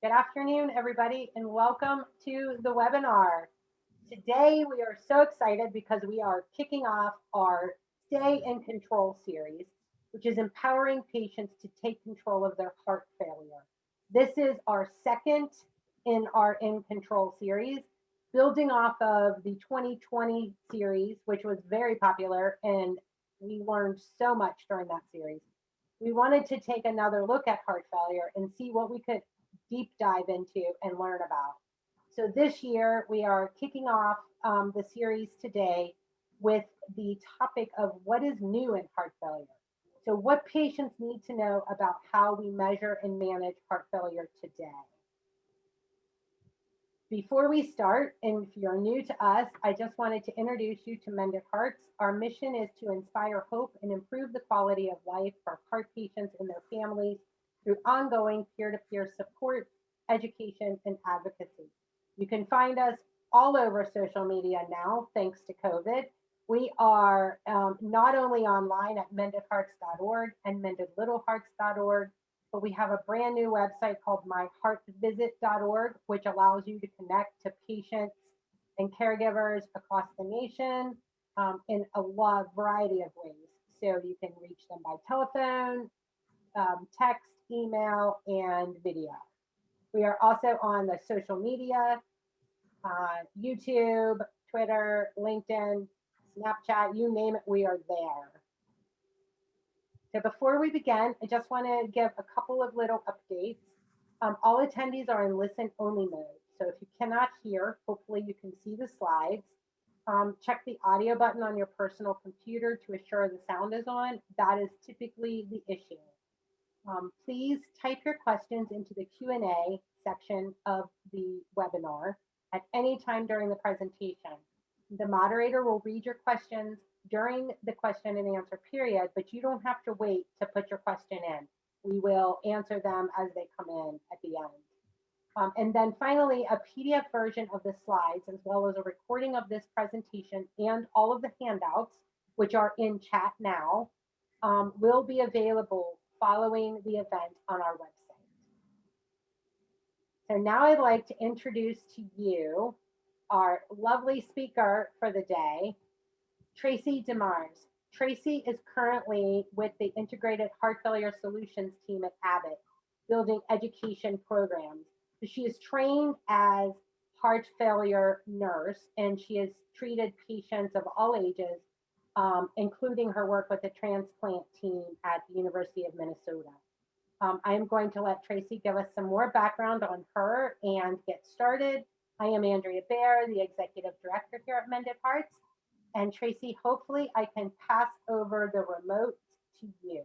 Good afternoon, everybody, and welcome to the webinar. Today, we are so excited because we are kicking off our Stay in Control series, which is empowering patients to take control of their heart failure. This is our second in our In Control series, building off of the 2020 series, which was very popular, and we learned so much during that series. We wanted to take another look at heart failure and see what we could deep dive into and learn about. So this year we are kicking off the series today with the topic of what is new in heart failure. So what patients need to know about how we measure and manage heart failure today. Before we start, and if you're new to us, I just wanted to introduce you to Mended Hearts. Our mission is to inspire hope and improve the quality of life for heart patients and their families through ongoing peer-to-peer support, education, and advocacy. You can find us all over social media now, thanks to COVID. We are not only online at mendedhearts.org and mendedlittlehearts.org, but we have a brand new website called myheartvisit.org, which allows you to connect to patients and caregivers across the nation in a variety of ways. So you can reach them by telephone, text, email, and video. We are also on the social media, YouTube, Twitter, LinkedIn, Snapchat, you name it, we are there. So before we begin, I just want to give a couple of little updates. All attendees are in listen-only mode. So if you cannot hear, hopefully you can see the slides. Check the audio button on your personal computer to assure the sound is on. That is typically the issue. Please type your questions into the Q&A section of the webinar at any time during the presentation. The moderator will read your questions during the question and answer period, but you don't have to wait to put your question in. We will answer them as they come in at the end. And then finally, a PDF version of the slides, as well as a recording of this presentation and all of the handouts, which are in chat now, will be available following the event on our website. So now I'd like to introduce to you our lovely speaker for the day, Tracy DeMars. Tracy is currently with the Integrated Heart Failure Solutions team at Abbott, building education programs. So she is trained as heart failure nurse, and she has treated patients of all ages, including her work with the transplant team at the University of Minnesota. I am going to let Tracy give us some more background on her and get started. I am Andrea Baer, the Executive Director here at Mended Hearts. And Tracy, hopefully I can pass over the remote to you.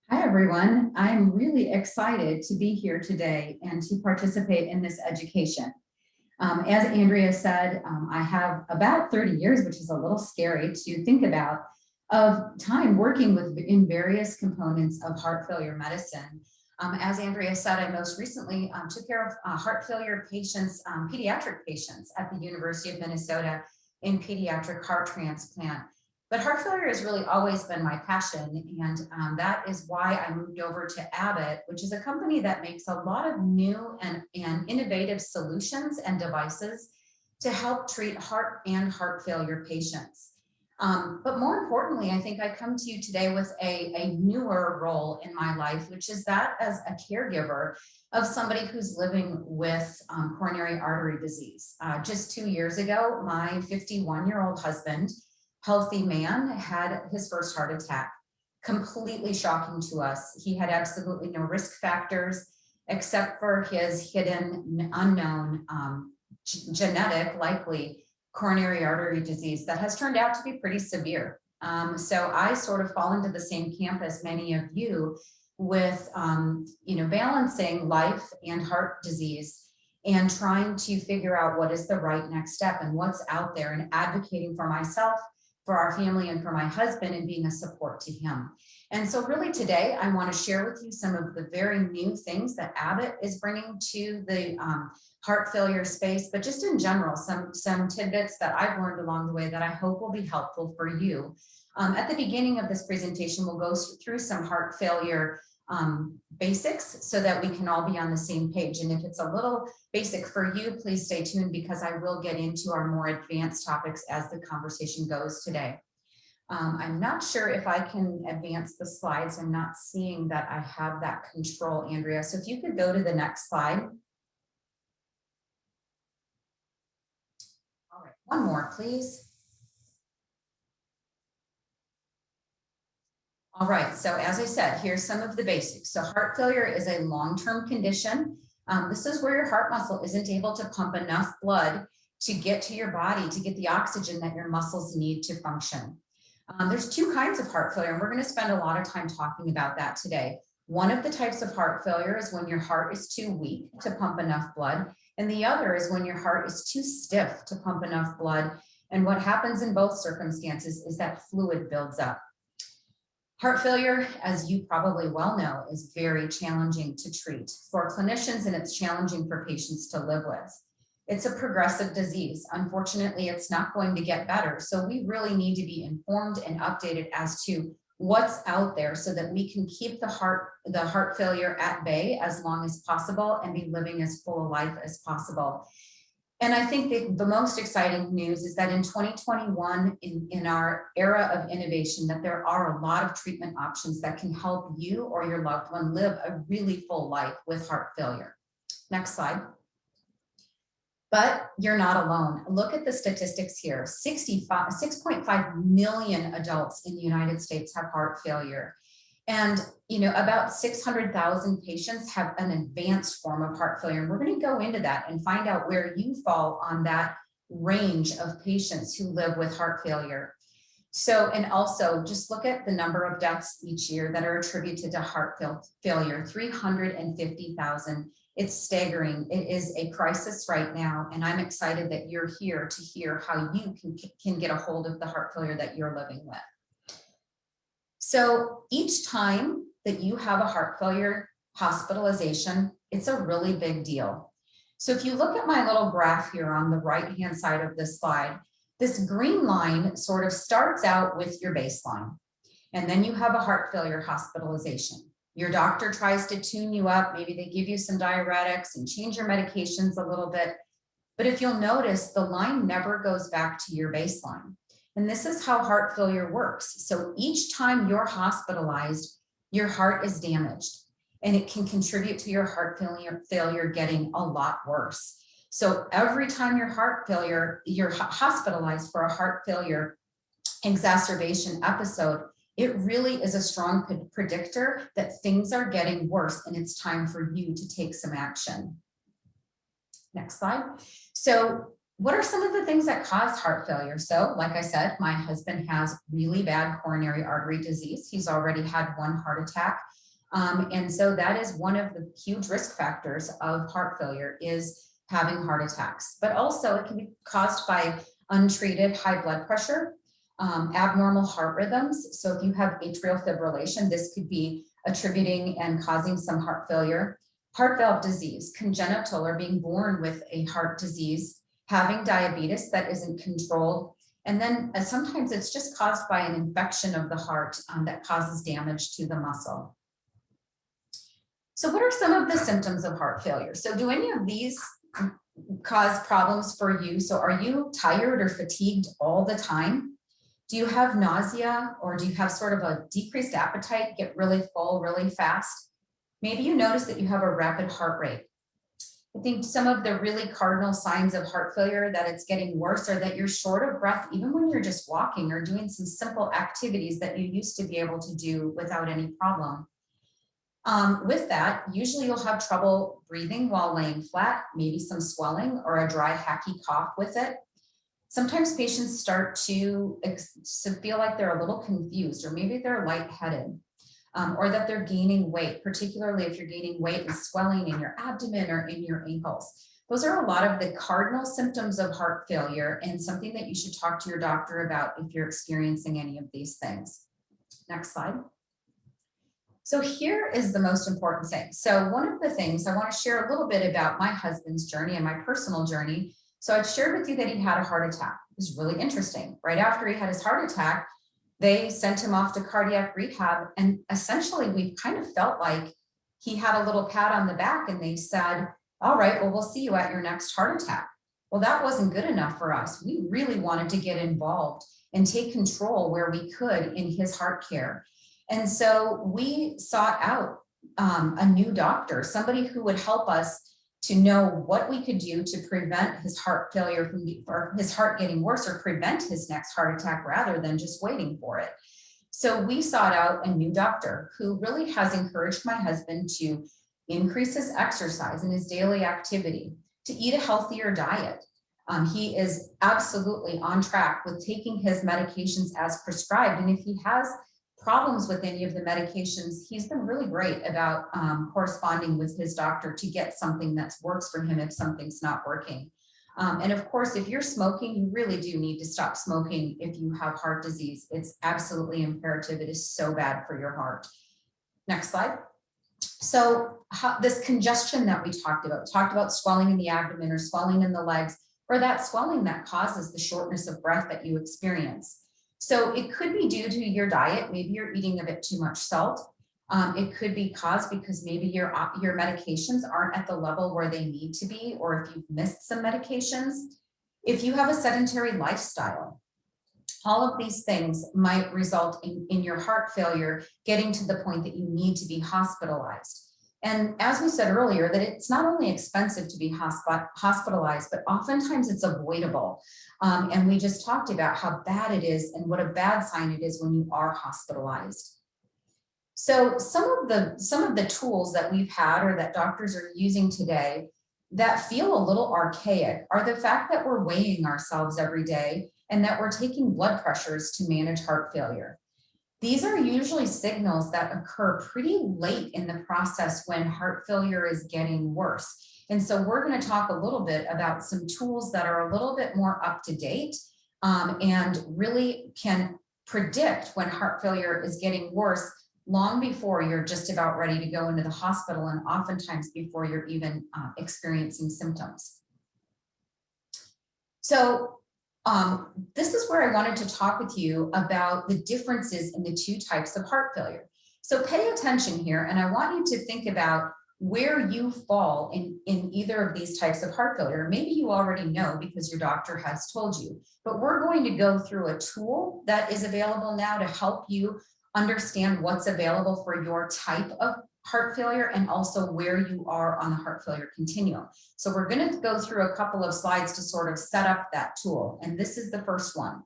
Hi, everyone. I'm really excited to be here today and to participate in this education. As Andrea said, I have about 30 years, which is a little scary to think about, of time working in various components of heart failure medicine. As Andrea said, I most recently took care of heart failure patients, pediatric patients at the University of Minnesota in pediatric heart transplant. But heart failure has really always been my passion, and that is why I moved over to Abbott, which is a company that makes a lot of new and innovative solutions and devices to help treat heart and heart failure patients. But more importantly, I think I come to you today with a newer role in my life, which is that as a caregiver of somebody who's living with coronary artery disease. Just 2 years ago, my 51-year-old husband, healthy man, had his first heart attack. Completely shocking to us. He had absolutely no risk factors except for his hidden, unknown, genetic, likely coronary artery disease that has turned out to be pretty severe. So I sort of fall into the same camp as many of you with, balancing life and heart disease and trying to figure out what is the right next step and what's out there, and advocating for myself, for our family, and for my husband, and being a support to him. And so really today, I want to share with you some of the very new things that Abbott is bringing to the heart failure space, but just in general, some tidbits that I've learned along the way that I hope will be helpful for you. At the beginning of this presentation, we'll go through some heart failure basics so that we can all be on the same page. And if it's a little basic for you, please stay tuned because I will get into our more advanced topics as the conversation goes today. I'm not sure if I can advance the slides. I'm not seeing that I have that control, Andrea. So if you could go to the next slide. All right, one more, please. All right, so as I said, here's some of the basics. So heart failure is a long-term condition. This is where your heart muscle isn't able to pump enough blood to get to your body, to get the oxygen that your muscles need to function. There's two kinds of heart failure, and we're going to spend a lot of time talking about that today. One of the types of heart failure is when your heart is too weak to pump enough blood, and the other is when your heart is too stiff to pump enough blood. And what happens in both circumstances is that fluid builds up. Heart failure, as you probably well know, is very challenging to treat for clinicians, and it's challenging for patients to live with. It's a progressive disease. Unfortunately, it's not going to get better. So we really need to be informed and updated as to what's out there so that we can keep the heart failure at bay as long as possible and be living as full a life as possible. And I think the most exciting news is that in 2021, in our era of innovation, that there are a lot of treatment options that can help you or your loved one live a really full life with heart failure. Next slide. But you're not alone. Look at the statistics here. 6.5 million adults in the United States have heart failure. And, about 600,000 patients have an advanced form of heart failure. And we're going to go into that and find out where you fall on that range of patients who live with heart failure. So, and also just look at the number of deaths each year that are attributed to heart failure, 350,000. It's staggering. It is a crisis right now. And I'm excited that you're here to hear how you can get a hold of the heart failure that you're living with. So each time that you have a heart failure hospitalization, it's a really big deal. So if you look at my little graph here on the right-hand side of this slide, this green line sort of starts out with your baseline. And then you have a heart failure hospitalization. Your doctor tries to tune you up. Maybe they give you some diuretics and change your medications a little bit. But if you'll notice, the line never goes back to your baseline. And this is how heart failure works. So each time you're hospitalized, your heart is damaged, and it can contribute to your heart failure getting a lot worse. So every time you're hospitalized for a heart failure exacerbation episode, it really is a strong predictor that things are getting worse and it's time for you to take some action. Next slide. So what are some of the things that cause heart failure? So like I said, my husband has really bad coronary artery disease. He's already had one heart attack. And so that is one of the huge risk factors of heart failure is having heart attacks. But also it can be caused by untreated high blood pressure, abnormal heart rhythms. So if you have atrial fibrillation, this could be attributing and causing some heart failure. Heart valve disease, congenital or being born with a heart disease, having diabetes that isn't controlled. And then sometimes it's just caused by an infection of the heart that causes damage to the muscle. So what are some of the symptoms of heart failure? So do any of these cause problems for you? So are you tired or fatigued all the time? Do you have nausea, or do you have sort of a decreased appetite, get really full really fast? Maybe you notice that you have a rapid heart rate. I think some of the really cardinal signs of heart failure that it's getting worse are that you're short of breath, even when you're just walking or doing some simple activities that you used to be able to do without any problem. With that, usually you'll have trouble breathing while laying flat, maybe some swelling or a dry, hacky cough with it. Sometimes patients start to feel like they're a little confused, or maybe they're lightheaded. Or that they're gaining weight, particularly if you're gaining weight and swelling in your abdomen or in your ankles. Those are a lot of the cardinal symptoms of heart failure, and something that you should talk to your doctor about if you're experiencing any of these things. Next slide. So here is the most important thing. So one of the things I want to share a little bit about my husband's journey and my personal journey. So I've shared with you that he had a heart attack. It was really interesting. Right after he had his heart attack, They sent him off to cardiac rehab, and essentially we kind of felt like he had a little pat on the back, and they said, all right, well, we'll see you at your next heart attack. Well, that wasn't good enough for us. We really wanted to get involved and take control where we could in his heart care. And so we sought out a new doctor, somebody who would help us to know what we could do to prevent his heart failure or his heart getting worse, or prevent his next heart attack rather than just waiting for it. So we sought out a new doctor who really has encouraged my husband to increase his exercise and his daily activity, to eat a healthier diet. He is absolutely on track with taking his medications as prescribed. And if he has problems with any of the medications, he's been really great about corresponding with his doctor to get something that works for him if something's not working. And of course, if you're smoking, you really do need to stop smoking if you have heart disease. It's absolutely imperative. It is so bad for your heart. Next slide. So this congestion that we talked about swelling in the abdomen or swelling in the legs, or that swelling that causes the shortness of breath that you experience. So it could be due to your diet. Maybe you're eating a bit too much salt. It could be caused because maybe your medications aren't at the level where they need to be, or if you've missed some medications. If you have a sedentary lifestyle, all of these things might result in your heart failure getting to the point that you need to be hospitalized. And as we said earlier, that it's not only expensive to be hospitalized, but oftentimes it's avoidable. And we just talked about how bad it is and what a bad sign it is when you are hospitalized. So some of the tools that we've had or that doctors are using today that feel a little archaic are the fact that we're weighing ourselves every day and that we're taking blood pressures to manage heart failure. These are usually signals that occur pretty late in the process when heart failure is getting worse. And so we're going to talk a little bit about some tools that are a little bit more up to date and really can predict when heart failure is getting worse long before you're just about ready to go into the hospital, and oftentimes before you're even experiencing symptoms. So this is where I wanted to talk with you about the differences in the two types of heart failure. So pay attention here, and I want you to think about where you fall in either of these types of heart failure. Maybe you already know because your doctor has told you, but we're going to go through a tool that is available now to help you understand what's available for your type of heart failure and also where you are on the heart failure continuum. So we're going to go through a couple of slides to sort of set up that tool. And this is the first one.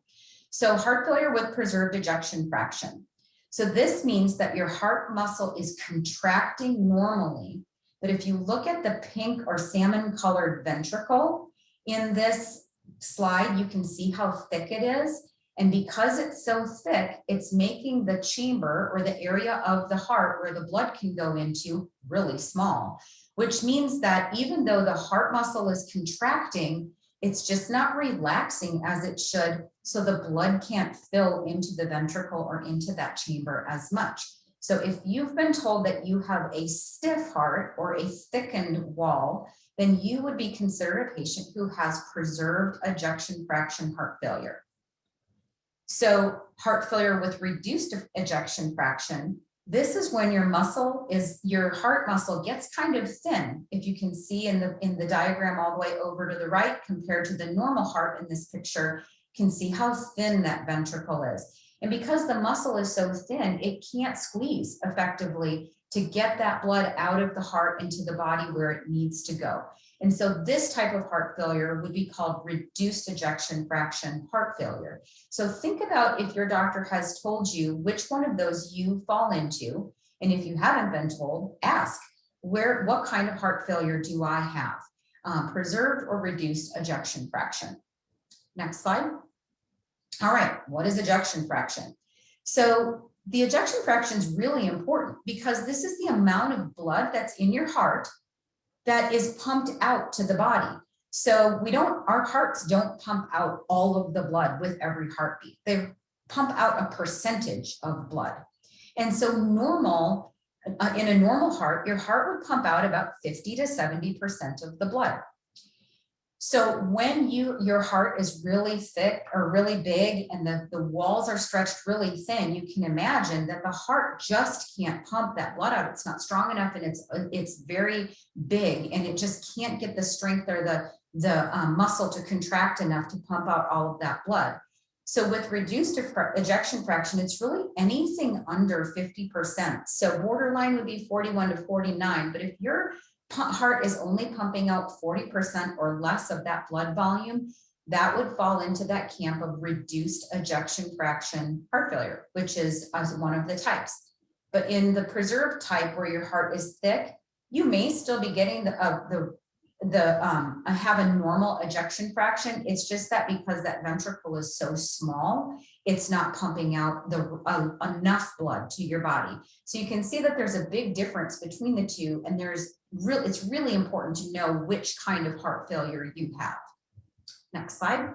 So heart failure with preserved ejection fraction. So this means that your heart muscle is contracting normally, but if you look at the pink or salmon colored ventricle in this slide, you can see how thick it is. And because it's so thick, it's making the chamber or the area of the heart where the blood can go into really small, which means that even though the heart muscle is contracting, it's just not relaxing as it should. So the blood can't fill into the ventricle or into that chamber as much. So if you've been told that you have a stiff heart or a thickened wall, then you would be considered a patient who has preserved ejection fraction heart failure. So heart failure with reduced ejection fraction, this is when your heart muscle gets kind of thin. If you can see in the diagram all the way over to the right compared to the normal heart in this picture, you can see how thin that ventricle is. And because the muscle is so thin, it can't squeeze effectively to get that blood out of the heart into the body where it needs to go. And so this type of heart failure would be called reduced ejection fraction heart failure. So think about if your doctor has told you which one of those you fall into. And if you haven't been told, ask, what kind of heart failure do I have? Preserved or reduced ejection fraction? Next slide. All right, what is ejection fraction? So the ejection fraction is really important because this is the amount of blood that's in your heart that is pumped out to the body. So our hearts don't pump out all of the blood with every heartbeat. They pump out a percentage of blood. And so in a normal heart, your heart would pump out about 50 to 70% of the blood. So when your heart is really thick or really big and the walls are stretched really thin, you can imagine that the heart just can't pump that blood out. It's not strong enough, and it's very big, and it just can't get the strength or the muscle to contract enough to pump out all of that blood. So with reduced ejection fraction, it's really anything under 50%. So borderline would be 41 to 49, but if your heart is only pumping out 40% or less of that blood volume, that would fall into that camp of reduced ejection fraction heart failure, which is as one of the types. But in the preserved type, where your heart is thick, you may still be getting have a normal ejection fraction. It's just that because that ventricle is so small, it's not pumping out enough blood to your body. So you can see that there's a big difference between the two, and it's really important to know which kind of heart failure you have. Next slide.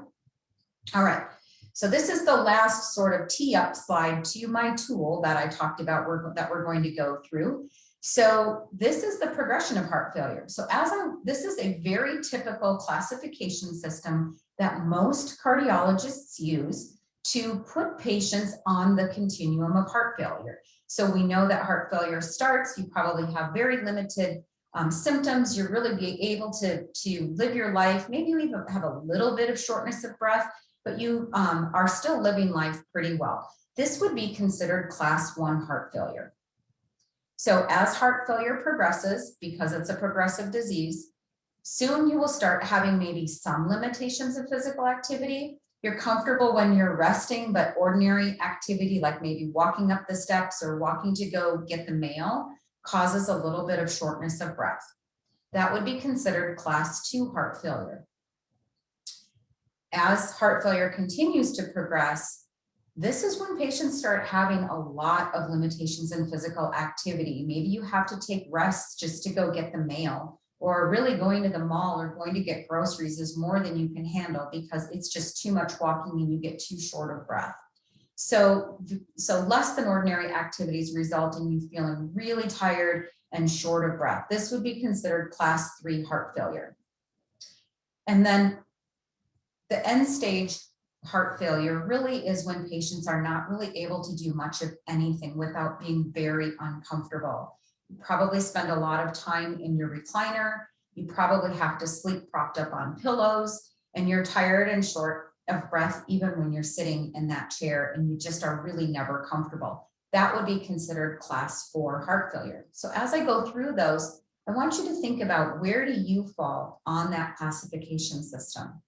All right. So this is the last sort of tee up slide to my tool that I talked about that we're going to go through. So this is the progression of heart failure. So this is a very typical classification system that most cardiologists use to put patients on the continuum of heart failure. So we know that heart failure starts, you probably have very limited symptoms, you're really be able to live your life, maybe you even have a little bit of shortness of breath, but you are still living life pretty well. This would be considered class 1 heart failure. So as heart failure progresses, because it's a progressive disease, soon you will start having maybe some limitations of physical activity. You're comfortable when you're resting, but ordinary activity like maybe walking up the steps or walking to go get the mail causes a little bit of shortness of breath. That would be considered class 2 heart failure. As heart failure continues to progress, this is when patients start having a lot of limitations in physical activity. Maybe you have to take rests just to go get the mail, or really going to the mall or going to get groceries is more than you can handle because it's just too much walking and you get too short of breath. So less than ordinary activities result in you feeling really tired and short of breath. This would be considered class 3 heart failure. And then the end stage heart failure really is when patients are not really able to do much of anything without being very uncomfortable. You probably spend a lot of time in your recliner. You probably have to sleep propped up on pillows, and you're tired and short of breath even when you're sitting in that chair, and you just are really never comfortable. That would be considered class 4 heart failure. So as I go through those, I want you to think about, where do you fall on that classification system?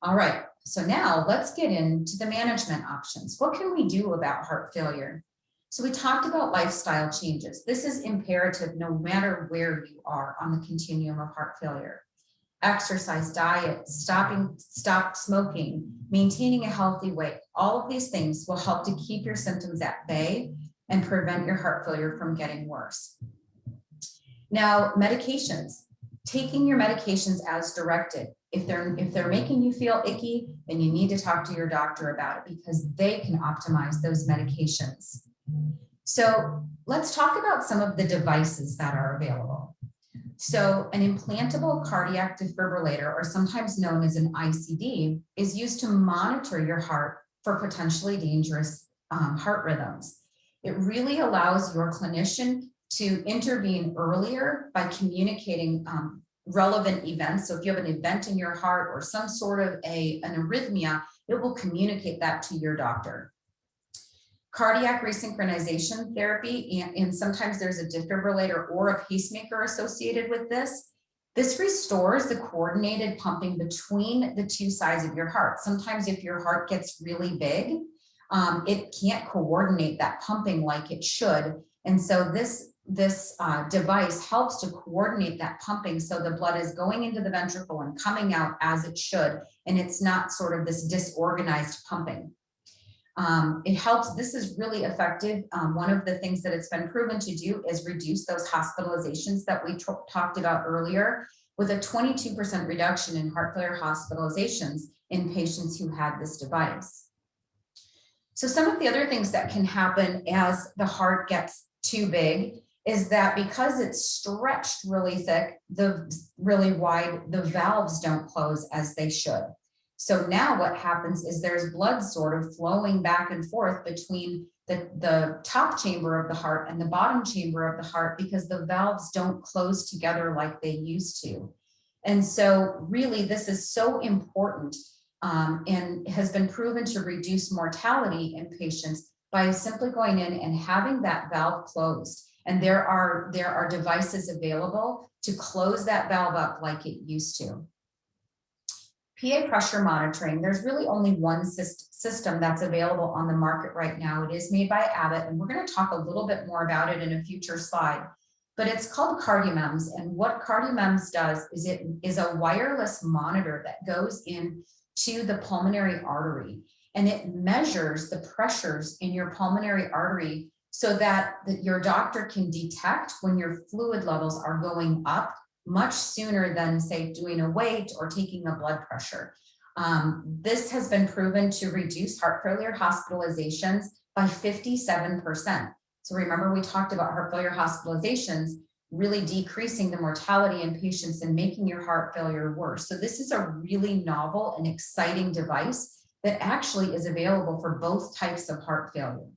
All right, so now let's get into the management options. What can we do about heart failure? So we talked about lifestyle changes. This is imperative no matter where you are on the continuum of heart failure. Exercise, diet, stop smoking, maintaining a healthy weight. All of these things will help to keep your symptoms at bay and prevent your heart failure from getting worse. Now, medications. Taking your medications as directed. If they're making you feel icky, then you need to talk to your doctor about it, because they can optimize those medications. So let's talk about some of the devices that are available. So an implantable cardiac defibrillator, or sometimes known as an ICD, is used to monitor your heart for potentially dangerous heart rhythms. It really allows your clinician to intervene earlier by communicating relevant events. So if you have an event in your heart or some sort of an arrhythmia, it will communicate that to your doctor. Cardiac resynchronization therapy, and sometimes there's a defibrillator or a pacemaker associated with this. This restores the coordinated pumping between the two sides of your heart. Sometimes if your heart gets really big, it can't coordinate that pumping like it should. And so this device helps to coordinate that pumping, so the blood is going into the ventricle and coming out as it should, and it's not sort of this disorganized pumping. It helps. This is really effective. One of the things that it's been proven to do is reduce those hospitalizations that we talked about earlier, with a 22% reduction in heart failure hospitalizations in patients who had this device. So some of the other things that can happen as the heart gets too big is that because it's stretched really thick, really wide, the valves don't close as they should. So now what happens is there's blood sort of flowing back and forth between the top chamber of the heart and the bottom chamber of the heart because the valves don't close together like they used to. And so really this is so important and has been proven to reduce mortality in patients by simply going in and having that valve closed. And there are devices available to close that valve up like it used to. PA pressure monitoring, there's really only one system that's available on the market right now. It is made by Abbott, and we're going to talk a little bit more about it in a future slide. But it's called CardioMEMS, and what CardioMEMS does is it is a wireless monitor that goes into the pulmonary artery, and it measures the pressures in your pulmonary artery so that your doctor can detect when your fluid levels are going up much sooner than, say, doing a weight or taking a blood pressure. This has been proven to reduce heart failure hospitalizations by 57%. So remember, we talked about heart failure hospitalizations really decreasing the mortality in patients and making your heart failure worse. So this is a really novel and exciting device that actually is available for both types of heart failure.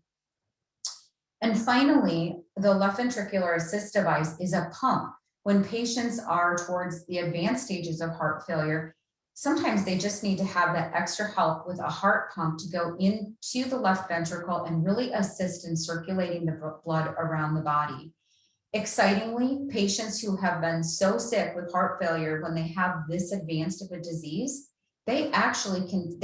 And finally, the left ventricular assist device is a pump. When patients are towards the advanced stages of heart failure, sometimes they just need to have that extra help with a heart pump to go into the left ventricle and really assist in circulating the blood around the body. Excitingly, patients who have been so sick with heart failure, when they have this advanced of a disease, they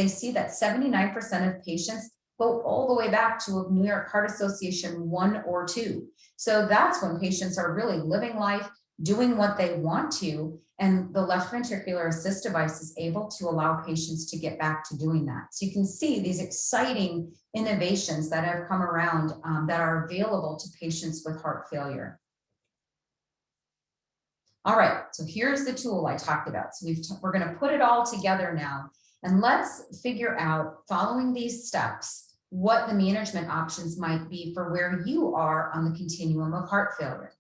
see that 79% of patients go all the way back to a New York Heart Association 1 or 2. So that's when patients are really living life, doing what they want to, and the left ventricular assist device is able to allow patients to get back to doing that. So you can see these exciting innovations that have come around that are available to patients with heart failure. All right, so here's the tool I talked about. So we're going to put it all together now, and let's figure out, following these steps, what the management options might be for where you are on the continuum of heart failure.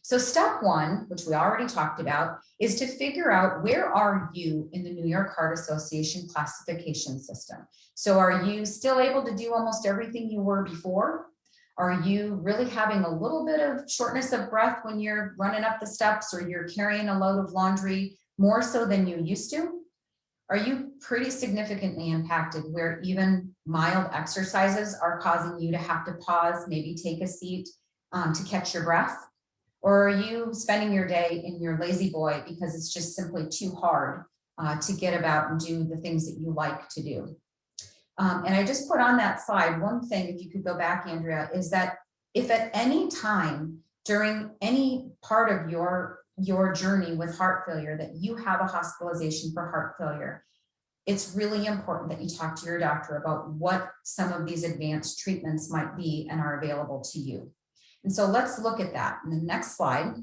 So step one, which we already talked about, is to figure out where are you in the New York Heart Association classification system. So are you still able to do almost everything you were before? Are you really having a little bit of shortness of breath when you're running up the steps, or you're carrying a load of laundry more so than you used to? Are you pretty significantly impacted where even mild exercises are causing you to have to pause, maybe take a seat to catch your breath? Or are you spending your day in your lazy boy because it's just simply too hard to get about and do the things that you like to do? And I just put on that slide one thing, if you could go back, Andrea, is that if at any time during any part of your journey with heart failure that you have a hospitalization for heart failure, it's really important that you talk to your doctor about what some of these advanced treatments might be and are available to you. And so let's look at that in the next slide.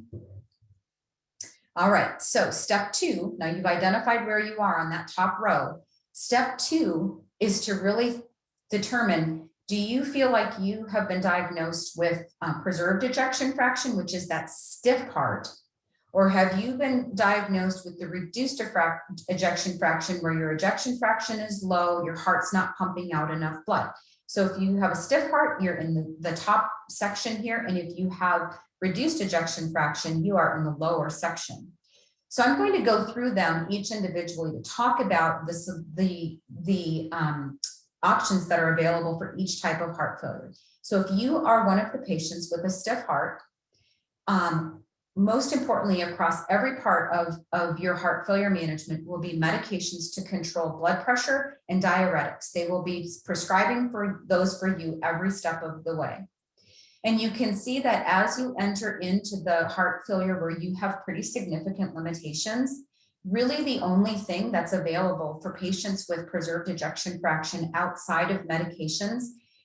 All right, so step two, now you've identified where you are on that top row. Step two is to really determine, do you feel like you have been diagnosed with preserved ejection fraction, which is that stiff heart, or have you been diagnosed with the reduced ejection fraction, where your ejection fraction is low, your heart's not pumping out enough blood? So if you have a stiff heart, you're in the top section here, and if you have reduced ejection fraction, you are in the lower section. So I'm going to go through them each individually to talk about the options that are available for each type of heart failure. So if you are one of the patients with a stiff heart, most importantly, across every part of your heart failure management will be medications to control blood pressure and diuretics. They will be prescribing for those for you every step of the way. And you can see that as you enter into the heart failure where you have pretty significant limitations, really the only thing that's available for patients with preserved ejection fraction outside of medications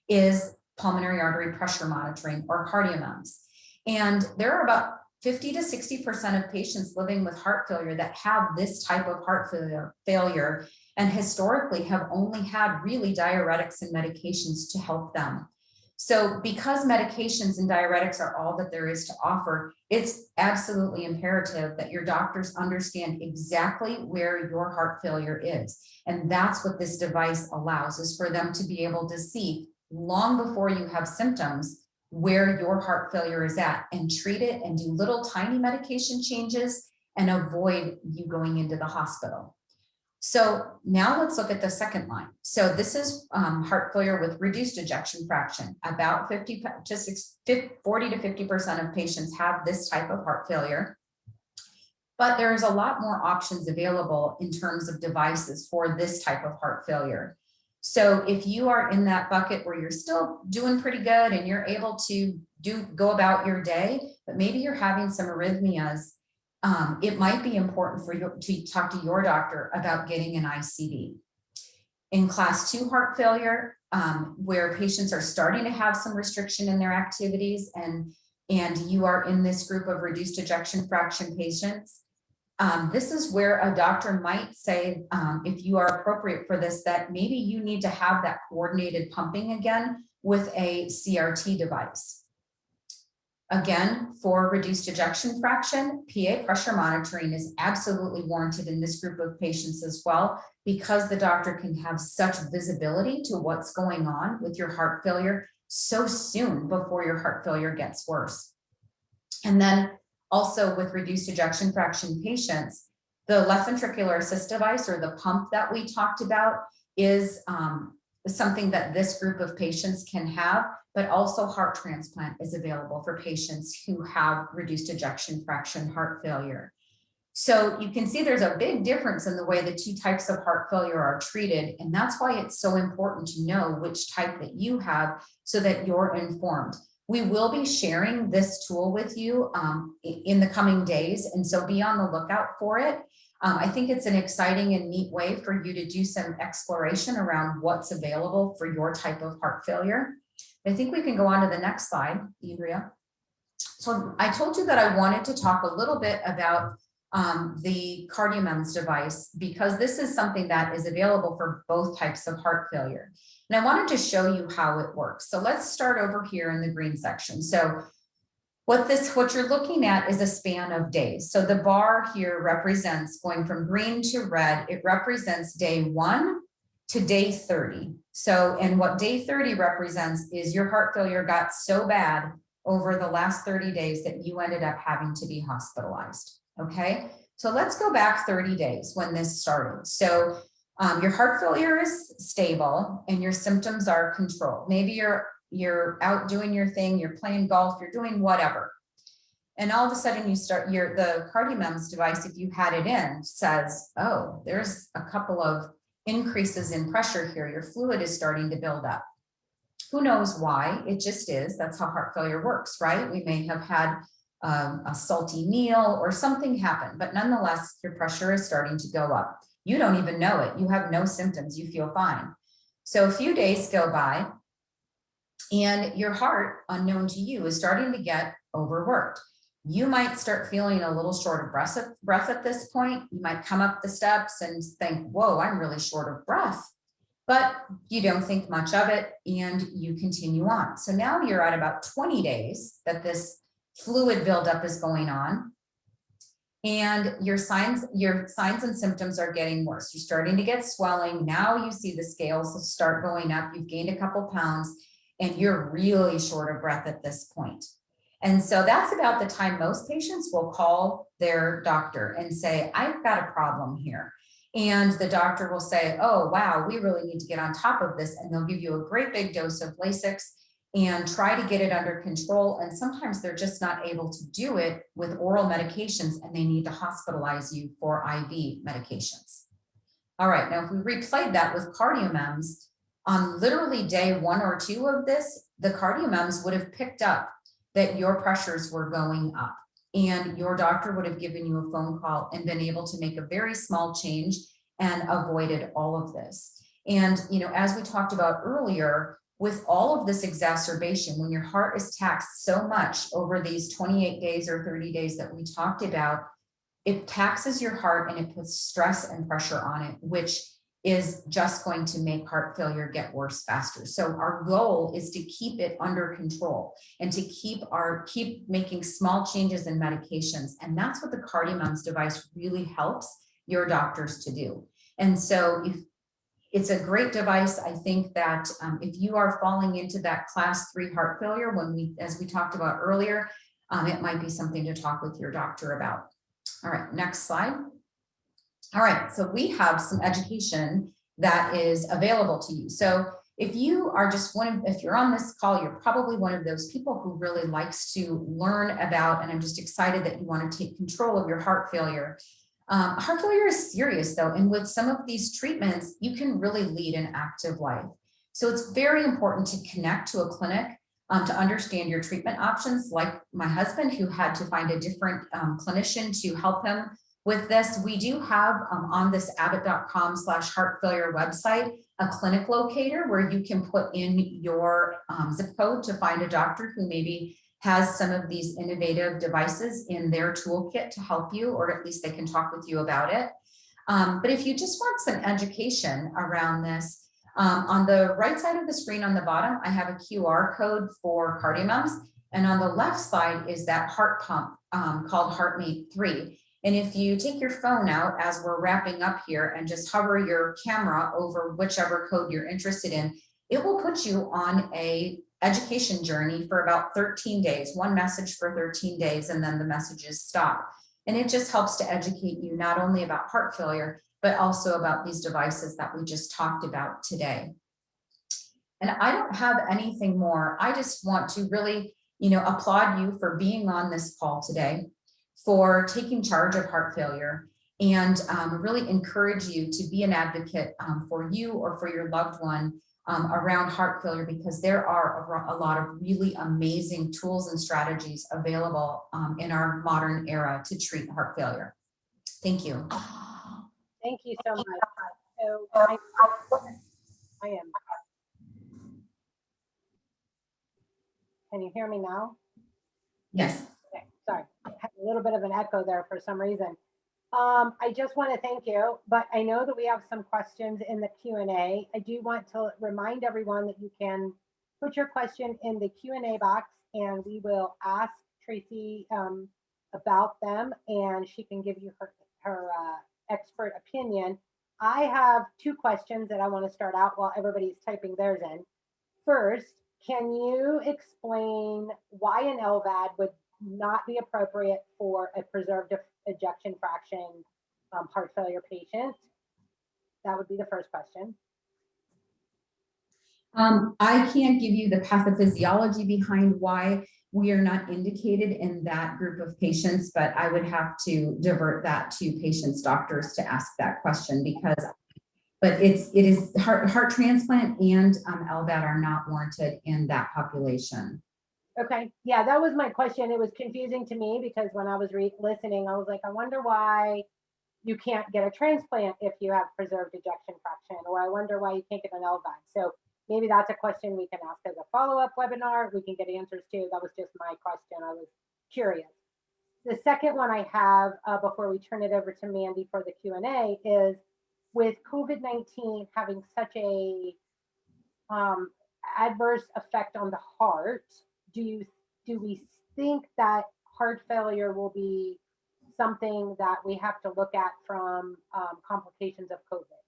is pulmonary artery pressure monitoring, or CardioMEMS. And there are about 50 to 60% of patients living with heart failure that have this type of heart failure and historically have only had really diuretics and medications to help them. So because medications and diuretics are all that there is to offer, it's absolutely imperative that your doctors understand exactly where your heart failure is. And that's what this device allows, is for them to be able to see long before you have symptoms where your heart failure is at, and treat it and do little tiny medication changes and avoid you going into the hospital. So now let's look at the second line. So this is heart failure with reduced ejection fraction. About 40 to 50% of patients have this type of heart failure. But there's a lot more options available in terms of devices for this type of heart failure. So if you are in that bucket where you're still doing pretty good and you're able to go about your day, but maybe you're having some arrhythmias, it might be important for you to talk to your doctor about getting an ICD. In class 2 heart failure, where patients are starting to have some restriction in their activities, and you are in this group of reduced ejection fraction patients, this is where a doctor might say, if you are appropriate for this, that maybe you need to have that coordinated pumping again with a CRT device. Again, for reduced ejection fraction, PA pressure monitoring is absolutely warranted in this group of patients as well, because the doctor can have such visibility to what's going on with your heart failure so soon before your heart failure gets worse. And then also with reduced ejection fraction patients, the left ventricular assist device, or the pump that we talked about, is something that this group of patients can have, but also heart transplant is available for patients who have reduced ejection fraction heart failure. So you can see there's a big difference in the way the two types of heart failure are treated. And that's why it's so important to know which type that you have so that you're informed. We will be sharing this tool with you in the coming days, and so be on the lookout for it. I think it's an exciting and neat way for you to do some exploration around what's available for your type of heart failure. I think we can go on to the next slide, Andrea. So I told you that I wanted to talk a little bit about the CardioMEMS device, because this is something that is available for both types of heart failure. And I wanted to show you how it works. So let's start over here in the green section. So what you're looking at is a span of days. So the bar here represents going from green to red. It represents day 1 to day 30. So, and what day 30 represents is your heart failure got so bad over the last 30 days that you ended up having to be hospitalized. Okay, so let's go back 30 days when this started. So your heart failure is stable and your symptoms are controlled. Maybe you're out doing your thing, you're playing golf, you're doing whatever. And all of a sudden you start the CardioMEMS device, if you had it in, says, oh, there's a couple of increases in pressure here. Your fluid is starting to build up. Who knows why? It just is. That's how heart failure works, right? We may have had a salty meal or something happened, but nonetheless, your pressure is starting to go up. You don't even know it. You have no symptoms. You feel fine. So a few days go by and your heart, unknown to you, is starting to get overworked. You might start feeling a little short of breath at this point. You might come up the steps and think, whoa, I'm really short of breath. But you don't think much of it and you continue on. So now you're at about 20 days that this fluid buildup is going on, and your signs and symptoms are getting worse. You're starting to get swelling. Now you see the scales start going up. You've gained a couple pounds and you're really short of breath at this point. And so that's about the time most patients will call their doctor and say, I've got a problem here. And the doctor will say, oh, wow, we really need to get on top of this. And they'll give you a great big dose of Lasix and try to get it under control. And sometimes they're just not able to do it with oral medications, and they need to hospitalize you for IV medications. All right, now if we replayed that with CardioMEMS, on literally day 1 or 2 of this, the CardioMEMS would have picked up that your pressures were going up, and your doctor would have given you a phone call and been able to make a very small change and avoided all of this. And, you know, as we talked about earlier, with all of this exacerbation, when your heart is taxed so much over these 28 days or 30 days that we talked about, it taxes your heart and it puts stress and pressure on it, which is just going to make heart failure get worse faster. So our goal is to keep it under control and to keep making small changes in medications. And that's what the CardioMEMS device really helps your doctors to do. And so if it's a great device, I think that if you are falling into that class 3 heart failure, as we talked about earlier, it might be something to talk with your doctor about. All right, next slide. All right, so we have some education that is available to you. So if you are if you're on this call, you're probably one of those people who really likes to learn about, and I'm just excited that you want to take control of your heart failure. Heart failure is serious though, and with some of these treatments, you can really lead an active life. So it's very important to connect to a clinic to understand your treatment options, like my husband who had to find a different clinician to help him with this. We do have on this abbott.com/heart failure website, a clinic locator where you can put in your zip code to find a doctor who maybe has some of these innovative devices in their toolkit to help you, or at least they can talk with you about it. But if you just want some education around this, on the right side of the screen on the bottom, I have a QR code for CardioMEMS. And on the left side is that heart pump called HeartMate 3. And if you take your phone out as we're wrapping up here and just hover your camera over whichever code you're interested in, it will put you on a education journey for about 13 days, one message for 13 days, and then the messages stop. And it just helps to educate you not only about heart failure, but also about these devices that we just talked about today. And I don't have anything more. I just want to really, applaud you for being on this call today, for taking charge of heart failure, and really encourage you to be an advocate for you or for your loved one around heart failure, because there are a lot of really amazing tools and strategies available in our modern era to treat heart failure. Thank you. Thank you so much. So I am. Can you hear me now? Yes. Okay, sorry, I had a little bit of an echo there for some reason. I just want to thank you, but I know that we have some questions in the Q&A. I do want to remind everyone that you can put your question in the Q&A box, and we will ask Tracy about them, and she can give you her expert opinion. I have 2 questions that I want to start out while everybody's typing theirs in. First, can you explain why an LVAD would not be appropriate for a preserved ejection fraction heart failure patient? That would be the first question. I can't give you the pathophysiology behind why we are not indicated in that group of patients, but I would have to divert that to patients' doctors to ask that question, but it is heart transplant and LVAD are not warranted in that population. Okay, yeah, that was my question. It was confusing to me because when I was listening, I was like, I wonder why you can't get a transplant if you have preserved ejection fraction, or I wonder why you can't get an LVAD. So maybe that's a question we can ask as a follow-up webinar. We can get answers to. That was just my question. I was curious. The second one I have before we turn it over to Mandy for the Q&A is, with COVID-19 having such a adverse effect on the heart, do we think that heart failure will be something that we have to look at from complications of COVID?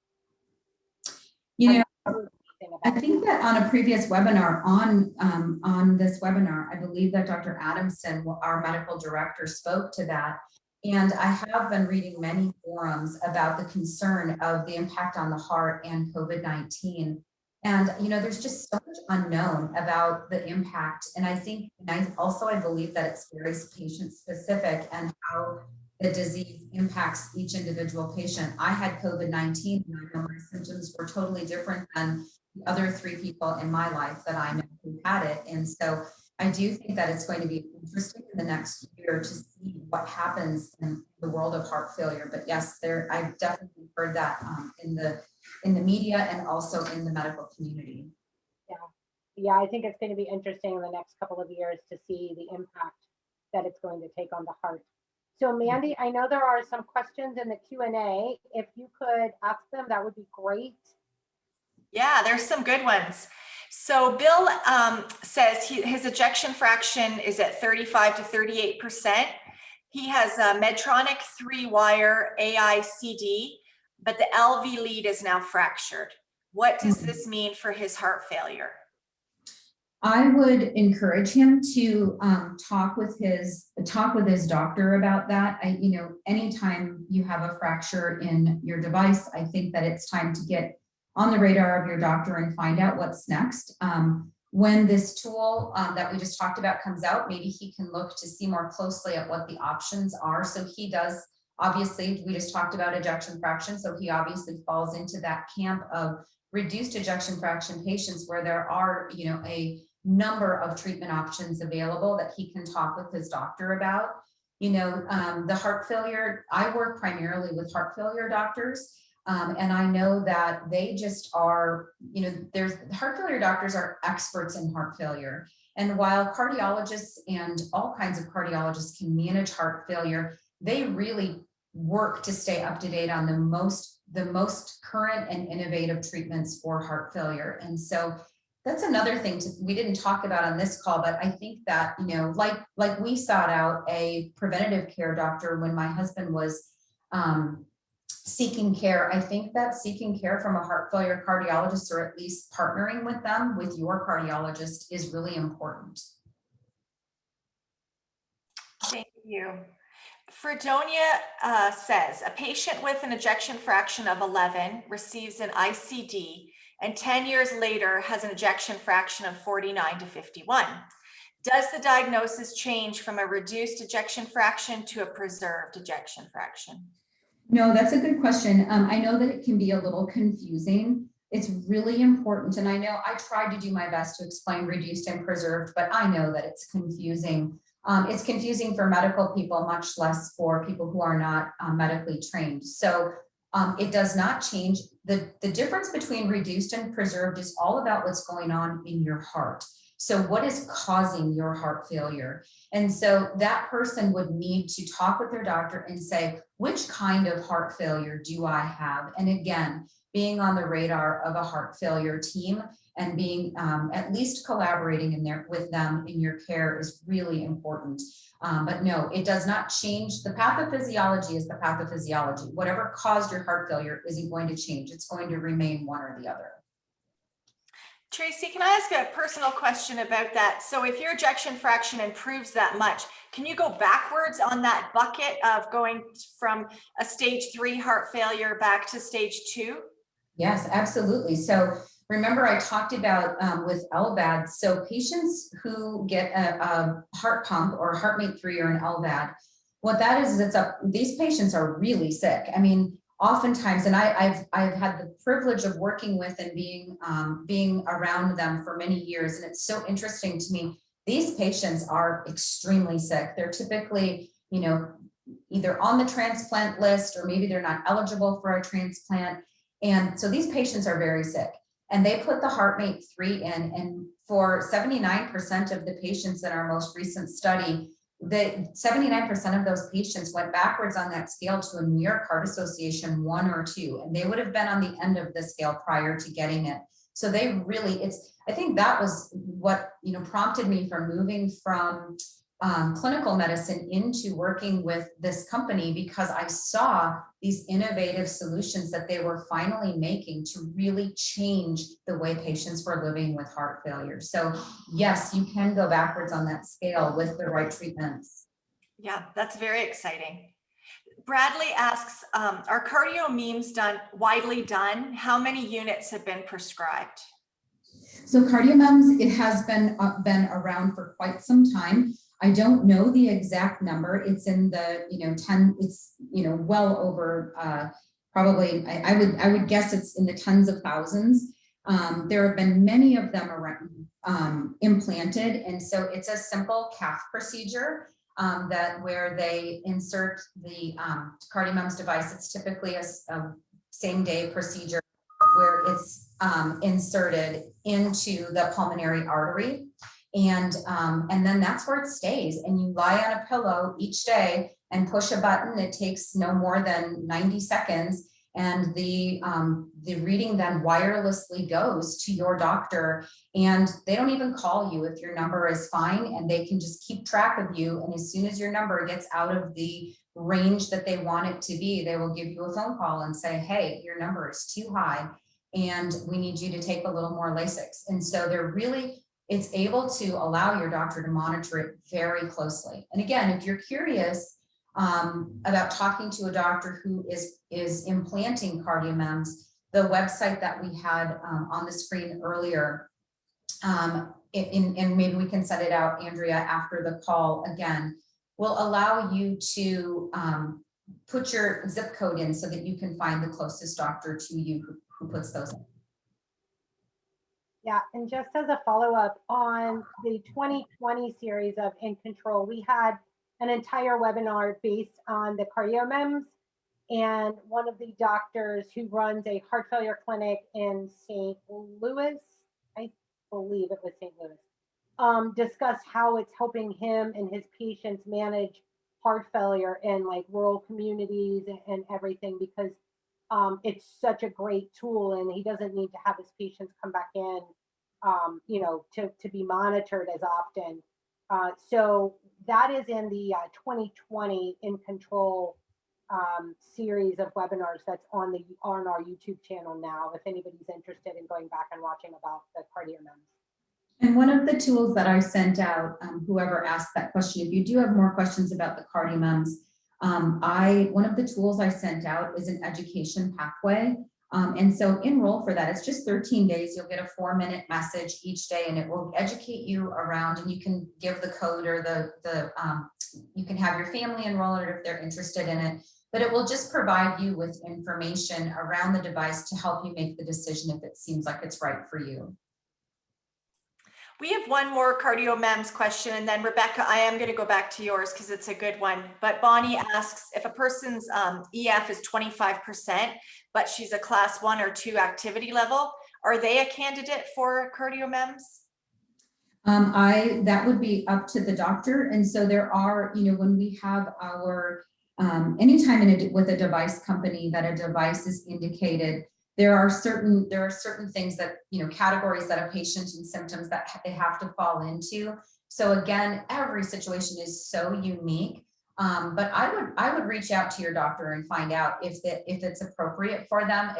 I think that on a previous webinar, on this webinar, I believe that Dr. Adamson, our medical director, spoke to that. And I have been reading many forums about the concern of the impact on the heart and COVID-19. And, there's just so much unknown about the impact. And I think, I believe that it's very patient specific and how the disease impacts each individual patient. I had COVID-19 and I know my symptoms were totally different than the other 3 people in my life that I know who had it. And so I do think that it's going to be interesting in the next year to see what happens in the world of heart failure. But yes, I've definitely heard that in the media and also in the medical community. Yeah, I think it's going to be interesting in the next couple of years to see the impact that it's going to take on the heart. So Mandy, I know there are some questions in the Q&A. If you could ask them, that would be great. Yeah, there's some good ones. So Bill says his ejection fraction is at 35 to 38%. He has a Medtronic 3-wire AICD, but the LV lead is now fractured. What does this mean for his heart failure? I would encourage him to talk with his doctor about that. Anytime you have a fracture in your device, I think that it's time to get on the radar of your doctor and find out what's next. When this tool that we just talked about comes out, maybe he can look to see more closely at what the options are. So he does, obviously, we just talked about ejection fraction. So he obviously falls into that camp of reduced ejection fraction patients where there are, a number of treatment options available that he can talk with his doctor about. The heart failure, I work primarily with heart failure doctors. And I know that they just are, heart failure doctors are experts in heart failure. And while cardiologists and all kinds of cardiologists can manage heart failure, they really work to stay up to date on the most current and innovative treatments for heart failure. And so that's another thing we didn't talk about on this call, but I think that, like we sought out a preventative care doctor when my husband was seeking care. I think that seeking care from a heart failure cardiologist, or at least partnering with them with your cardiologist, is really important. Thank you. Fredonia says, a patient with an ejection fraction of 11 receives an ICD and 10 years later has an ejection fraction of 49 to 51. Does the diagnosis change from a reduced ejection fraction to a preserved ejection fraction? No, that's a good question. I know that it can be a little confusing. It's really important. And I know I tried to do my best to explain reduced and preserved, but I know that it's confusing. It's confusing for medical people, much less for people who are not medically trained. So it does not change. The difference between reduced and preserved is all about what's going on in your heart. So what is causing your heart failure? And so that person would need to talk with their doctor and say, which kind of heart failure do I have? And again, being on the radar of a heart failure team and being at least collaborating with them in your care is really important. But no, it does not change. The pathophysiology is the pathophysiology. Whatever caused your heart failure isn't going to change. It's going to remain one or the other. Tracy, can I ask a personal question about that? So if your ejection fraction improves that much, can you go backwards on that bucket of going from a stage 3 heart failure back to stage 2? Yes, absolutely. So remember I talked about with LVAD, so patients who get a heart pump or a HeartMate 3 or an LVAD, what that is these patients are really sick. I mean, oftentimes, and I've had the privilege of working with and being around them for many years, and it's so interesting to me. These patients are extremely sick. They're typically, either on the transplant list or maybe they're not eligible for a transplant. And so these patients are very sick. And they put the HeartMate 3 in, and for 79% of the patients in our most recent study, 79% of those patients went backwards on that scale to a New York Heart Association 1 or 2, and they would have been on the end of the scale prior to getting it. So they really, I think that was what, prompted me from moving from clinical medicine into working with this company, because I saw these innovative solutions that they were finally making to really change the way patients were living with heart failure. So yes, you can go backwards on that scale with the right treatments. Yeah, that's very exciting. Bradley asks, are cardio memes widely done? How many units have been prescribed? So CardioMEMS, it has been around for quite some time. I don't know the exact number. It's in the 10. It's well over probably. I would guess it's in the tens of thousands. There have been many of them around, implanted, and so it's a simple cath procedure where they insert the CardioMEMS device. It's typically a same day procedure where it's inserted into the pulmonary artery. And then that's where it stays, and you lie on a pillow each day and push a button. It takes no more than 90 seconds. And the reading then wirelessly goes to your doctor, and they don't even call you if your number is fine, and they can just keep track of you. And as soon as your number gets out of the range that they want it to be, they will give you a phone call and say, hey, your number is too high and we need you to take a little more Lasix. And so it's able to allow your doctor to monitor it very closely. And again, if you're curious about talking to a doctor who is implanting CardioMEMS, the website that we had on the screen earlier, and maybe we can set it out, Andrea, after the call again, will allow you to put your zip code in so that you can find the closest doctor to you who puts those in. Yeah, and just as a follow-up on the 2020 series of In Control, we had an entire webinar based on the CardioMEMS, and one of the doctors who runs a heart failure clinic in St. Louis, I believe it was St. Louis, discussed how it's helping him and his patients manage heart failure in like rural communities and everything, because it's such a great tool, and he doesn't need to have his patients come back in, to be monitored as often. So that is in the 2020 In Control series of webinars that's on our YouTube channel now, if anybody's interested in going back and watching about the CardioMEMS. And one of the tools that I sent out, whoever asked that question, if you do have more questions about the CardioMEMS, one of the tools I sent out is an education pathway. And so enroll for that. It's just 13 days. You'll get a 4-minute message each day, and it will educate you around, and you can give the code, or you can have your family enroll it if they're interested in it, but it will just provide you with information around the device to help you make the decision if it seems like it's right for you. We have one more CardioMEMS question, and then Rebecca, I am going to go back to yours because it's a good one. But Bonnie asks, if a person's EF is 25%, but she's a class 1 or 2 activity level, are they a candidate for CardioMEMS? That would be up to the doctor. And so there are, when we have our, anytime with a device company that a device is indicated, there are certain things that, categories that a patient and symptoms that they have to fall into. So again, every situation is so unique. But I would reach out to your doctor and find out if it's appropriate for them.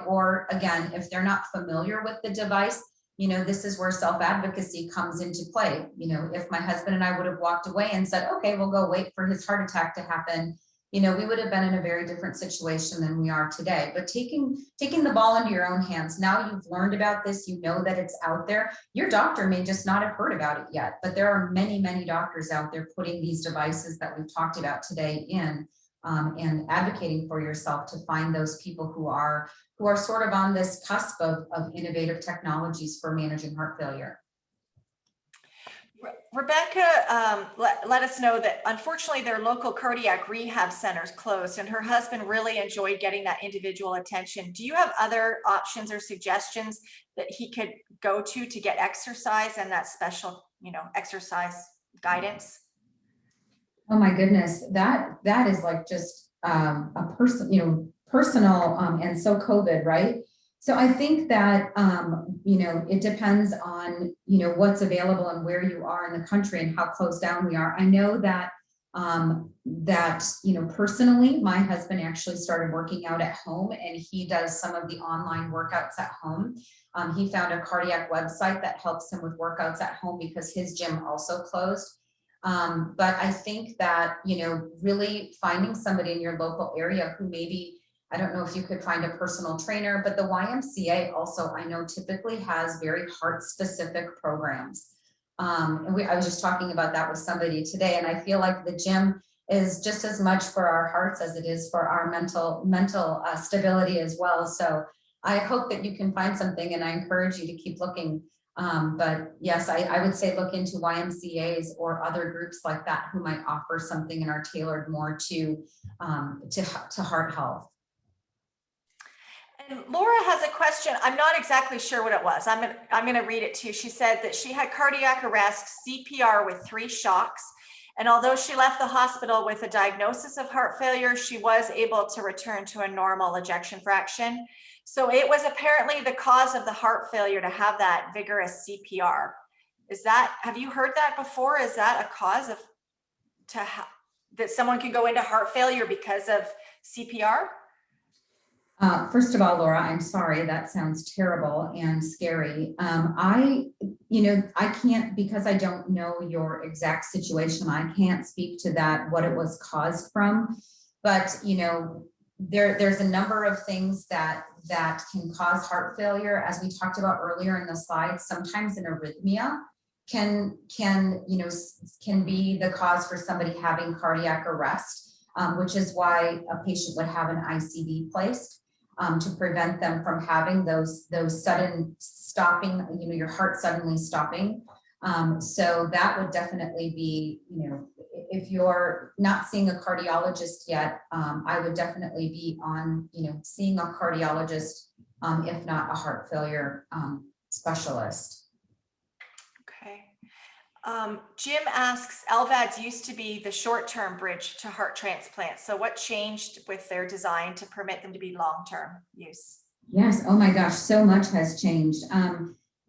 Or again, if they're not familiar with the device, this is where self-advocacy comes into play. If my husband and I would have walked away and said, okay, we'll go wait for his heart attack to happen, we would have been in a very different situation than we are today. But taking the ball into your own hands, now you've learned about this, that it's out there. Your doctor may just not have heard about it yet, but there are many, many doctors out there putting these devices that we've talked about today in, and advocating for yourself to find those people who are sort of on this cusp of innovative technologies for managing heart failure. Rebecca let us know that unfortunately their local cardiac rehab centers closed, and her husband really enjoyed getting that individual attention. Do you have other options or suggestions that he could go to get exercise and that special, exercise guidance? Oh my goodness, that is like just a person, personal, and so COVID, right? So I think that, it depends on, what's available and where you are in the country and how closed down we are. I know that, personally, my husband actually started working out at home, and he does some of the online workouts at home. He found a cardiac website that helps him with workouts at home because his gym also closed. But I think that, really finding somebody in your local area who maybe, I don't know if you could find a personal trainer, but the YMCA also, I know, typically has very heart-specific programs. And I was just talking about that with somebody today, and I feel like the gym is just as much for our hearts as it is for our mental stability as well. So I hope that you can find something, and I encourage you to keep looking. But yes, I would say look into YMCAs or other groups like that who might offer something and are tailored more to heart health. And Laura has a question. I'm not exactly sure what it was. I'm going to read it to you. She said that she had cardiac arrest, CPR with 3 shocks, And although she left the hospital with a diagnosis of heart failure, she was able to return to a normal ejection fraction. So it was apparently the cause of the heart failure to have that vigorous CPR. Have you heard that before? Is that a cause of that someone can go into heart failure because of CPR? First of all, Laura, I'm sorry, that sounds terrible and scary. I can't, because I don't know your exact situation, I can't speak to that, what it was caused from. But, there's a number of things that can cause heart failure. As we talked about earlier in the slides, sometimes an arrhythmia can be the cause for somebody having cardiac arrest, which is why a patient would have an ICD placed. To prevent them from having those sudden stopping, your heart suddenly stopping. So that would definitely be, if you're not seeing a cardiologist yet, I would definitely be on, seeing a cardiologist, if not a heart failure specialist. Okay. Jim asks, LVADs used to be the short-term bridge to heart transplant. So what changed with their design to permit them to be long-term use? Yes. Oh my gosh, so much has changed.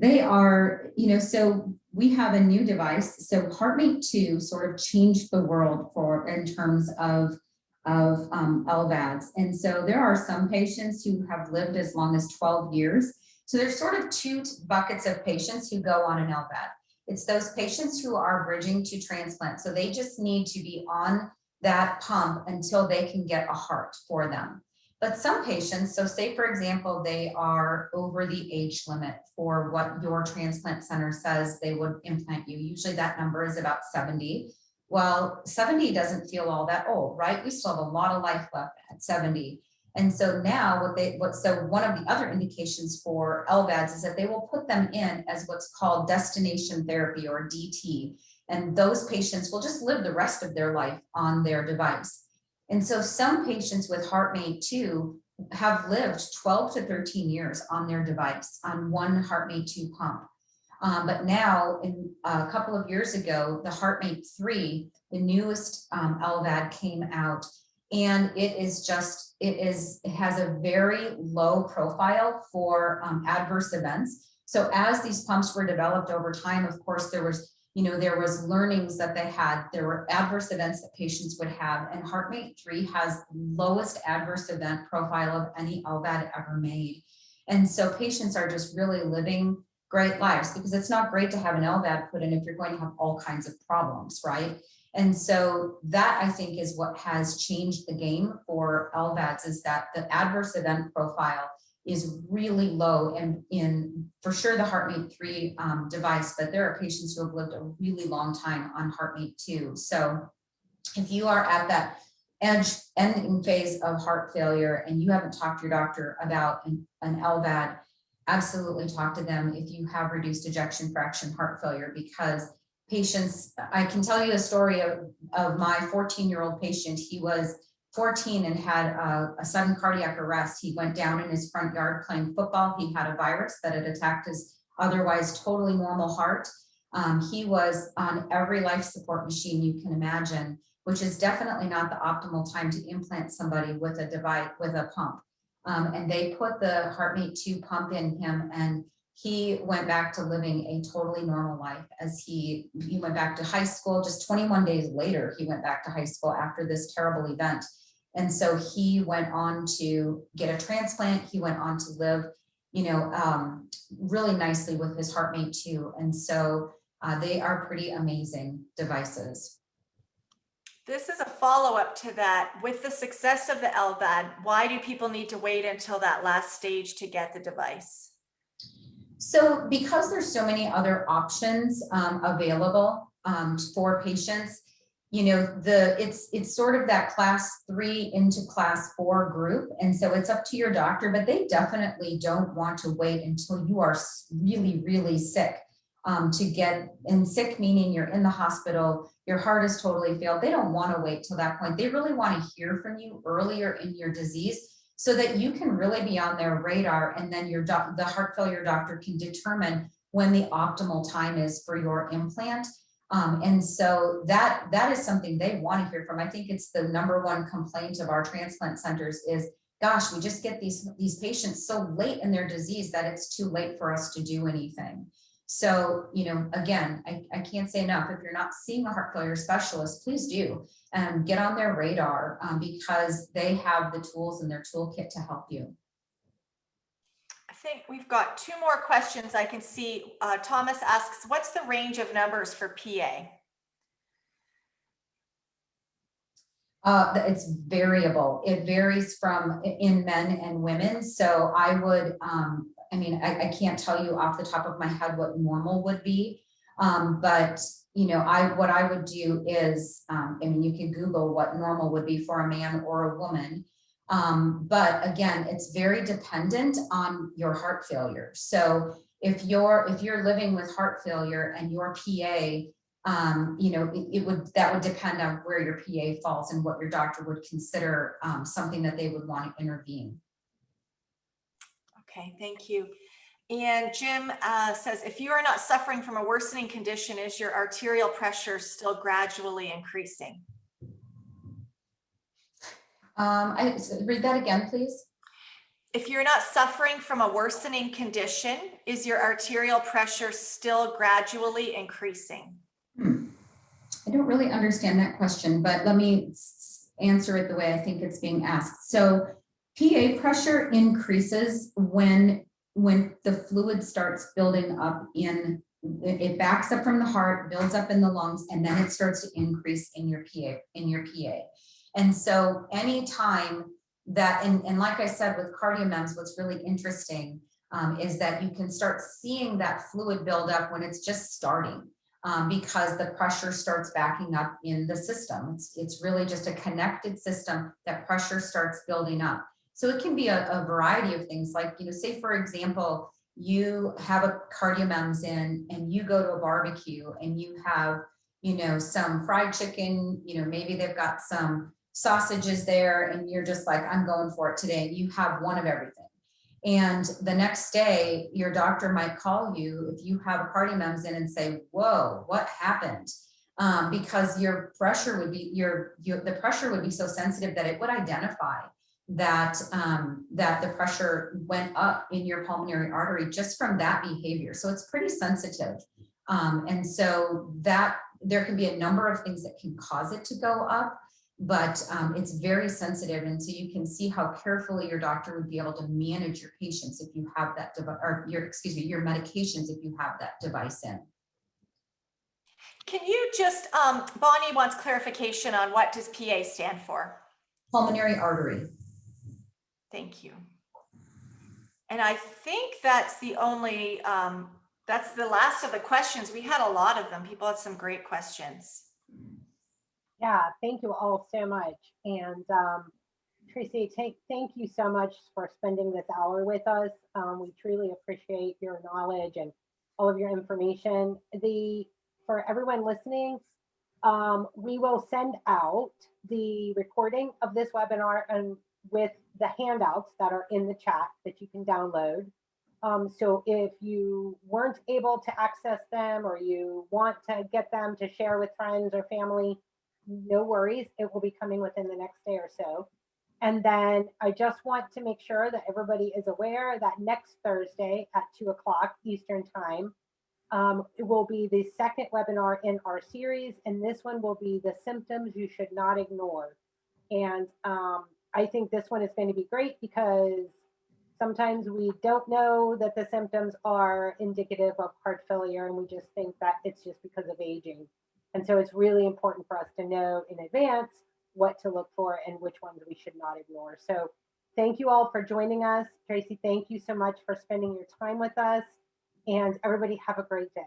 They are, so we have a new device. So HeartMate 2 sort of changed the world in terms of LVADs. And so there are some patients who have lived as long as 12 years. So there's sort of two buckets of patients who go on an LVAD. It's those patients who are bridging to transplant. So they just need to be on that pump until they can get a heart for them. But some patients, so say for example, they are over the age limit for what your transplant center says they would implant you. Usually that number is about 70. Well, 70 doesn't feel all that old, right? We still have a lot of life left at 70. And so now one of the other indications for LVADs is that they will put them in as what's called destination therapy, or DT. And those patients will just live the rest of their life on their device. And so some patients with HeartMate 2 have lived 12 to 13 years on their device on one HeartMate 2 pump. But now, a couple of years ago, the HeartMate 3, the newest LVAD, came out. And it has a very low profile for adverse events. So as these pumps were developed over time, of course, there was learnings that they had. There were adverse events that patients would have, and HeartMate 3 has lowest adverse event profile of any LVAD ever made. And so patients are just really living great lives, because it's not great to have an LVAD put in if you're going to have all kinds of problems, right? And so that, I think, is what has changed the game for LVADs, is that the adverse event profile is really low, and in for sure the HeartMate 3 device, but there are patients who have lived a really long time on HeartMate 2. So if you are at that ending phase of heart failure and you haven't talked to your doctor about an LVAD, absolutely talk to them if you have reduced ejection fraction heart failure, because patients, I can tell you a story of my 14-year-old patient. He was 14 and had a sudden cardiac arrest. He went down in his front yard playing football. He had a virus that had attacked his otherwise totally normal heart. He was on every life support machine you can imagine, which is definitely not the optimal time to implant somebody with a device, with a pump. And they put the HeartMate 2 pump in him, and he went back to living a totally normal life. As he went back to high school. Just 21 days later, he went back to high school after this terrible event. And so he went on to get a transplant. He went on to live, really nicely with his HeartMate 2. And so they are pretty amazing devices. This is a follow-up to that. With the success of the LVAD, why do people need to wait until that last stage to get the device? So because there's so many other options available for patients, it's sort of that class 3 into class 4 group. And so it's up to your doctor, but they definitely don't want to wait until you are really, really sick to get in. Sick meaning you're in the hospital, your heart has totally failed. They don't want to wait till that point. They really want to hear from you earlier in your disease, so that you can really be on their radar, and then the heart failure doctor can determine when the optimal time is for your implant. And so that is something they want to hear from. I think it's the #1 complaint of our transplant centers is, gosh, we just get these patients so late in their disease that it's too late for us to do anything. So, you know, again, I can't say enough. If you're not seeing a heart failure specialist, please do get on their radar because they have the tools in their toolkit to help you. I think we've got 2 more questions I can see. Thomas asks, what's the range of numbers for PA? It's variable. It varies from in men and women. So I would, I mean, I can't tell you off the top of my head what normal would be. But, you know, what I would do is, I mean, you can Google what normal would be for a man or a woman. But again, it's very dependent on your heart failure. So if you're living with heart failure and your PA, you know, that would depend on where your PA falls and what your doctor would consider something that they would want to intervene. Okay, thank you. And Jim says, if you are not suffering from a worsening condition, is your arterial pressure still gradually increasing? Read that again, please. If you're not suffering from a worsening condition, is your arterial pressure still gradually increasing? I don't really understand that question, but let me answer it the way I think it's being asked. So PA pressure increases when the fluid starts building up it backs up from the heart, builds up in the lungs, and then it starts to increase in your PA. And so anytime that, and like I said, with CardioMEMS, what's really interesting is that you can start seeing that fluid build up when it's just starting. Because the pressure starts backing up in the system. It's really just a connected system that pressure starts building up. So it can be a variety of things, like, you know, say for example, you have a CardioMEMS in and you go to a barbecue and you have, you know, some fried chicken, you know, maybe they've got some sausages there and you're just like, I'm going for it today. And you have one of everything. And the next day, your doctor might call you if you have a CardioMEMS in and say, whoa, what happened? Because your pressure would be, the pressure would be so sensitive that it would identify that, that the pressure went up in your pulmonary artery just from that behavior. So it's pretty sensitive. And so that there can be a number of things that can cause it to go up. But it's very sensitive, and so you can see how carefully your doctor would be able to manage your patients if you have that device, or your medications if you have that device in. Can you just, Bonnie wants clarification on what does PA stand for? Pulmonary artery. Thank you. And I think that's the only, that's the last of the questions. We had a lot of them. People had some great questions. Yeah, thank you all so much. And Tracy, thank you so much for spending this hour with us. We truly appreciate your knowledge and all of your information. For everyone listening, we will send out the recording of this webinar and with the handouts that are in the chat that you can download. So if you weren't able to access them or you want to get them to share with friends or family, no worries, it will be coming within the next day or so. And then I just want to make sure that everybody is aware that next Thursday at 2 o'clock Eastern time, it will be the second webinar in our series. And this one will be the symptoms you should not ignore. And I think this one is going to be great because sometimes we don't know that the symptoms are indicative of heart failure, and we just think that it's just because of aging. And so it's really important for us to know in advance what to look for and which ones we should not ignore. So thank you all for joining us. Tracy, thank you so much for spending your time with us. And everybody have a great day.